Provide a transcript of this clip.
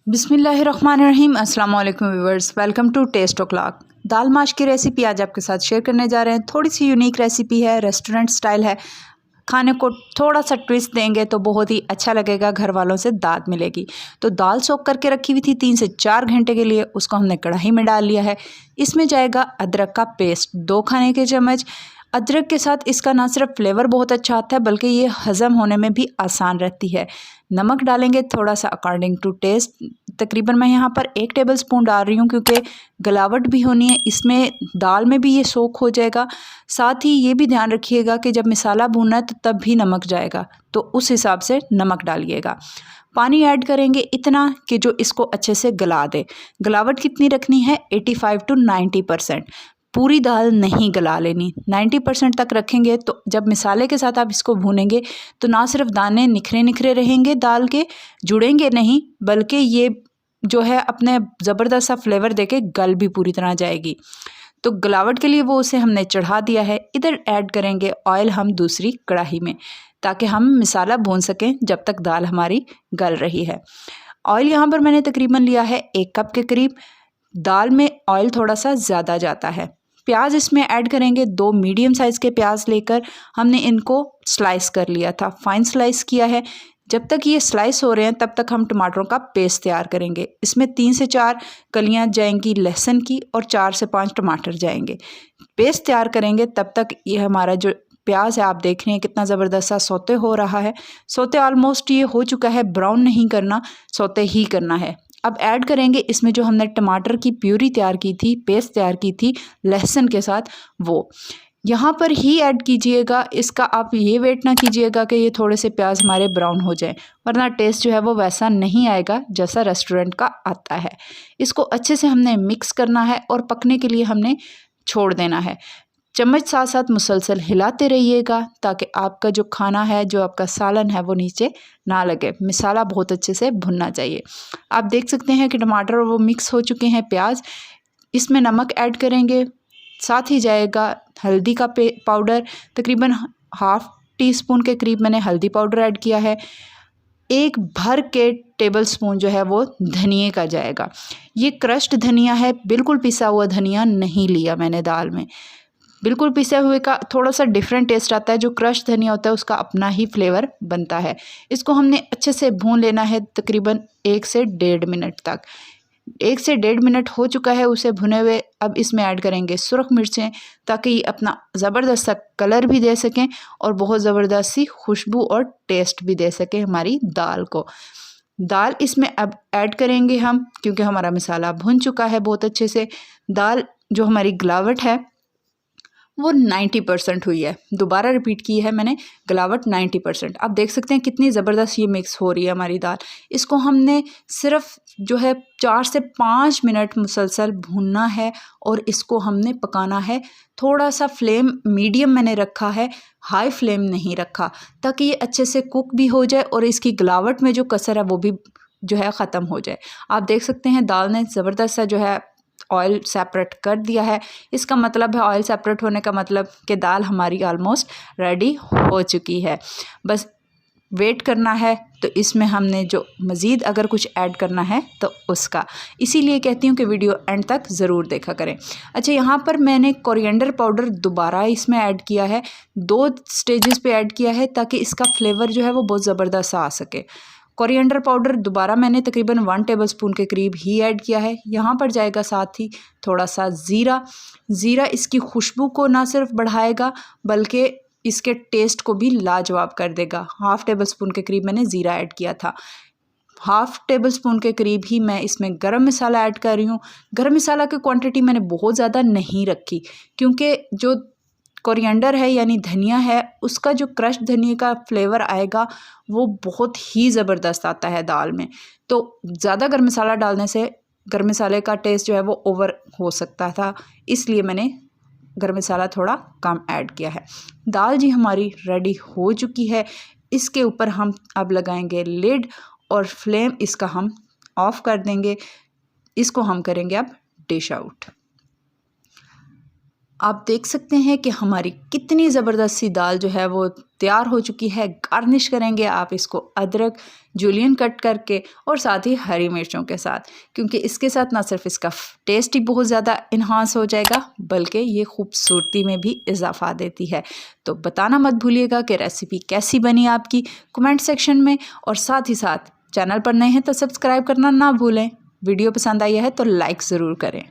बिस्मिल्लाहिर्रहमानिर्रहीम। अस्सलाम वालेकुम viewers, welcome to taste o'clock। दाल माश की रेसिपी आज आपके साथ शेयर करने जा रहे हैं। थोड़ी सी यूनिक रेसिपी है, रेस्टोरेंट स्टाइल है। खाने को थोड़ा सा ट्विस्ट देंगे तो बहुत ही अच्छा लगेगा, घर वालों से दाद मिलेगी। तो दाल सोक करके रखी हुई थी 3 से 4 घंटे के लिए, उसको हमने कढ़ाई में डाल लिया है। इसमें जाएगा अदरक का पेस्ट 2 खाने के चम्मच। अदरक के साथ इसका ना सिर्फ फ्लेवर बहुत अच्छा आता है बल्कि ये हज़म होने में भी आसान रहती है। नमक डालेंगे थोड़ा सा अकॉर्डिंग टू टेस्ट। तकरीबन मैं यहाँ पर 1 टेबलस्पून डाल रही हूँ क्योंकि गलावट भी होनी है, इसमें दाल में भी ये सोख हो जाएगा। साथ ही ये भी ध्यान रखिएगा कि जब मसाला भूनना है तो तब भी नमक जाएगा, तो उस हिसाब से नमक डालिएगा। पानी ऐड करेंगे इतना कि जो इसको अच्छे से गला दे। गलावट कितनी रखनी है? 85 टू 90%। पूरी दाल नहीं गला लेनी, 90% तक रखेंगे तो जब मसाले के साथ आप इसको भूनेंगे तो ना सिर्फ दाने निखरे निखरे रहेंगे दाल के, जुड़ेंगे नहीं, बल्कि ये जो है अपने ज़बरदस्त सा फ्लेवर देके गल भी पूरी तरह जाएगी। तो गलावट के लिए वो उसे हमने चढ़ा दिया है। इधर ऐड करेंगे ऑयल हम दूसरी कढ़ाई में, ताकि हम मसाला भून सकें जब तक दाल हमारी गल रही है। ऑयल यहाँ पर मैंने तकरीबन लिया है 1 कप के करीब। दाल में ऑयल थोड़ा सा ज़्यादा जाता है। प्याज इसमें ऐड करेंगे, 2 मीडियम साइज़ के प्याज लेकर हमने इनको स्लाइस कर लिया था, फाइन स्लाइस किया है। जब तक ये स्लाइस हो रहे हैं तब तक हम टमाटरों का पेस्ट तैयार करेंगे। इसमें 3 से 4 कलियां जाएंगी लहसुन की और 4 से 5 टमाटर जाएंगे। पेस्ट तैयार करेंगे तब तक ये हमारा जो प्याज है, आप देख रहे हैं कितना ज़बरदस्त सा सौते हो रहा है। सौते ऑलमोस्ट ये हो चुका है, ब्राउन नहीं करना, सौते ही करना है। अब ऐड करेंगे इसमें जो हमने टमाटर की प्यूरी तैयार की थी, पेस्ट तैयार की थी लहसुन के साथ, वो यहाँ पर ही ऐड कीजिएगा। इसका आप ये वेट ना कीजिएगा कि ये थोड़े से प्याज हमारे ब्राउन हो जाए, वरना टेस्ट जो है वो वैसा नहीं आएगा जैसा रेस्टोरेंट का आता है। इसको अच्छे से हमने मिक्स करना है और पकने के लिए हमने छोड़ देना है। चम्मच साथ साथ मुसलसल हिलाते रहिएगा ताकि आपका जो खाना है, जो आपका सालन है, वो नीचे ना लगे। मसाला बहुत अच्छे से भुनना चाहिए। आप देख सकते हैं कि टमाटर वो मिक्स हो चुके हैं, प्याज। इसमें नमक ऐड करेंगे, साथ ही जाएगा हल्दी का पाउडर, तकरीबन ½ टीस्पून के करीब मैंने हल्दी पाउडर ऐड किया है। 1 भर के टेबल स्पून जो है वो धनिए का जाएगा। ये क्रश्ड धनिया है, बिल्कुल पिसा हुआ धनिया नहीं लिया मैंने दाल में। बिल्कुल पिसे हुए का थोड़ा सा डिफरेंट टेस्ट आता है, जो क्रश धनिया होता है उसका अपना ही फ्लेवर बनता है। इसको हमने अच्छे से भून लेना है तकरीबन 1 से 1.5 मिनट तक। 1 से 1.5 मिनट हो चुका है उसे भुने हुए। अब इसमें ऐड करेंगे सुरख मिर्चें, ताकि ये अपना ज़बरदस्त सा कलर भी दे सकें और बहुत ज़बरदस्त सी खुशबू और टेस्ट भी दे सकें हमारी दाल को। दाल इसमें अब ऐड करेंगे हम, क्योंकि हमारा मसाला भुन चुका है बहुत अच्छे से। दाल जो हमारी गलावट है वो 90% हुई है। दोबारा रिपीट की है मैंने, गलावट 90%। आप देख सकते हैं कितनी ज़बरदस्त ये मिक्स हो रही है हमारी दाल। इसको हमने सिर्फ जो है 4 से 5 मिनट मुसलसल भूनना है और इसको हमने पकाना है। थोड़ा सा फ्लेम मीडियम मैंने रखा है, हाई फ्लेम नहीं रखा, ताकि ये अच्छे से कुक भी हो जाए और इसकी गलावट में जो कसर है वो भी जो है ख़त्म हो जाए। आप देख सकते हैं दाल ने ज़बरदस्त सा जो है ऑयल सेपरेट कर दिया है। इसका मतलब है, ऑयल सेपरेट होने का मतलब कि दाल हमारी ऑलमोस्ट रेडी हो चुकी है। बस वेट करना है। तो इसमें हमने जो मज़ीद अगर कुछ ऐड करना है तो उसका, इसीलिए कहती हूँ कि वीडियो एंड तक ज़रूर देखा करें। अच्छा, यहाँ पर मैंने कोरिएंडर पाउडर दोबारा इसमें ऐड किया है, 2 स्टेजेस पे ऐड किया है, ताकि इसका फ्लेवर जो है वो बहुत ज़बरदस्त आ सके। कोरिएंडर पाउडर दोबारा मैंने तकरीबन 1 टेबलस्पून के करीब ही ऐड किया है। यहाँ पर जाएगा साथ ही थोड़ा सा ज़ीरा। ज़ीरा इसकी खुशबू को ना सिर्फ बढ़ाएगा बल्कि इसके टेस्ट को भी लाजवाब कर देगा। ½ टेबलस्पून के करीब मैंने ज़ीरा ऐड किया था। ½ टेबलस्पून के करीब ही मैं इसमें गरम मसाला ऐड कर रही हूँ। गरम मसाला की क्वांटिटी मैंने बहुत ज़्यादा नहीं रखी, क्योंकि जो कोरिएंडर है यानी धनिया है, उसका जो क्रश धनिया का फ्लेवर आएगा वो बहुत ही ज़बरदस्त आता है दाल में। तो ज़्यादा गरम मसाला डालने से गरम मसाले का टेस्ट जो है वो ओवर हो सकता था, इसलिए मैंने गरम मसाला थोड़ा कम ऐड किया है। दाल जी हमारी रेडी हो चुकी है। इसके ऊपर हम अब लगाएंगे लिड और फ्लेम इसका हम ऑफ़ कर देंगे। इसको हम करेंगे अब डिश आउट। आप देख सकते हैं कि हमारी कितनी ज़बरदस्त सी दाल जो है वो तैयार हो चुकी है। गार्निश करेंगे आप इसको अदरक जूलियन कट करके और साथ ही हरी मिर्चों के साथ, क्योंकि इसके साथ ना सिर्फ इसका टेस्ट ही बहुत ज़्यादा इन्हांस हो जाएगा बल्कि ये खूबसूरती में भी इजाफा देती है। तो बताना मत भूलिएगा कि रेसिपी कैसी बनी आपकी कमेंट सेक्शन में, और साथ ही साथ चैनल पर नए हैं तो सब्सक्राइब करना ना भूलें। वीडियो पसंद आई है तो लाइक ज़रूर करें।